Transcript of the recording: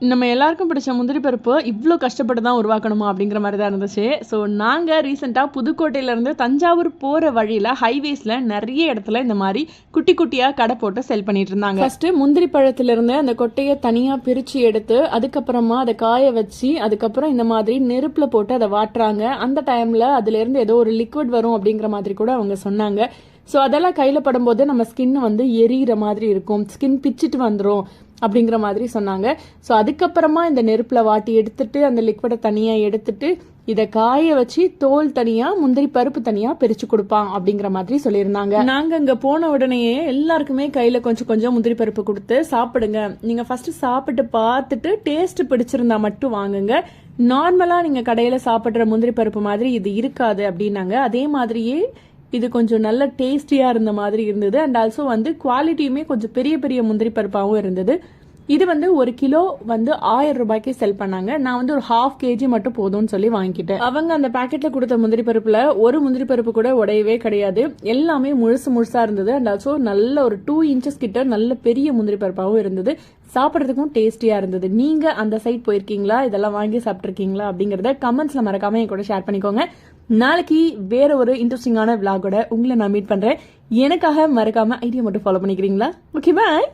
நம்ம எல்லாருக்கும் பிடிச்ச முந்திரி பருப்பு இவ்வளோ கஷ்டப்பட்டு தான் உருவாக்கணுமா அப்படிங்கிற மாதிரி தான் இருந்துச்சு. ஸோ நாங்கள் ரீசெண்டாக புதுக்கோட்டையிலேருந்து தஞ்சாவூர் போகிற வழியில் ஹைவேஸில் நிறைய இடத்துல இந்த மாதிரி குட்டி குட்டியாக கடை போட்டு செல் பண்ணிட்டு இருந்தாங்க. ஃபர்ஸ்ட்டு முந்திரி பழத்திலிருந்து அந்த கொட்டையை தனியாக பிரித்து எடுத்து அதுக்கப்புறமா அதை காய வச்சு அதுக்கப்புறம் இந்த மாதிரி நெருப்பில் போட்டு அதை வாட்டுறாங்க. அந்த டைமில் அதுலேருந்து ஏதோ ஒரு லிக்விட் வரும் அப்படிங்கிற மாதிரி கூட அவங்க சொன்னாங்க. ஸோ அதெல்லாம் கையில் படும்போது நம்ம ஸ்கின் வந்து எரியிற மாதிரி இருக்கும், ஸ்கின் பிச்சுட்டு வந்துடும் அப்படிங்கிற மாதிரி சொன்னாங்க. ஸோ அதுக்கப்புறமா இந்த நெருப்பில் வாட்டி எடுத்துட்டு அந்த லிக்விடை தனியாக எடுத்துட்டு இதை காய வச்சு தோல் தனியாக முந்திரி பருப்பு தனியாக பிரித்து கொடுப்பான் அப்படிங்கிற மாதிரி சொல்லியிருந்தாங்க. நாங்கள் அங்கே போன உடனேயே எல்லாருக்குமே கையில் கொஞ்சம் கொஞ்சம் முந்திரி பருப்பு கொடுத்து சாப்பிடுங்க, நீங்கள் ஃபஸ்ட்டு சாப்பிட்டு பார்த்துட்டு டேஸ்ட் பிடிச்சிருந்தா மட்டும் வாங்குங்க, நார்மலாக நீங்கள் கடையில் சாப்பிட்ற முந்திரி பருப்பு மாதிரி இது இருக்காது அப்படின்னாங்க. அதே மாதிரியே இது கொஞ்சம் நல்ல டேஸ்டியாக இருந்த மாதிரி இருந்தது. அண்ட் ஆல்சோ வந்து குவாலிட்டியுமே கொஞ்சம் பெரிய பெரிய முந்திரி பருப்பாகவும் இருந்தது. இது வந்து 1 கிலோ வந்து 1000 ரூபாய்க்கு செல் பண்ணாங்க. நான் வந்து ஒரு 1/2 kg மட்டும் போதும்னு சொல்லி வாங்கிக்கிட்டேன். அவங்க அந்த பேக்கெட்ல கொடுத்த முந்திரி பருப்புல ஒரு முந்திரி பருப்பு கூட உடையவே கிடையாது, எல்லாமே முழுசா இருந்தது. அண்ட் ஆல்சோ நல்ல ஒரு 2 inches கிட்ட நல்ல பெரிய முந்திரி பருப்பாகவும் இருந்தது. சாப்பிட்றதுக்கும் டேஸ்டியா இருந்தது. நீங்க அந்த சைட் போயிருக்கீங்களா, இதெல்லாம் வாங்கி சாப்பிட்ருக்கீங்களா அப்படிங்கறத கமெண்ட்ஸ்ல மறக்காம என் கூட ஷேர் பண்ணிக்கோங்க. நாளைக்கு வேற ஒரு இன்ட்ரெஸ்டிங்கான விளாகோட உங்களை நான் மீட் பண்றேன். எனக்காக மறக்காம ஐடியா மட்டும் ஃபாலோ பண்ணிக்கிறீங்களா? ஓகே, பாய்.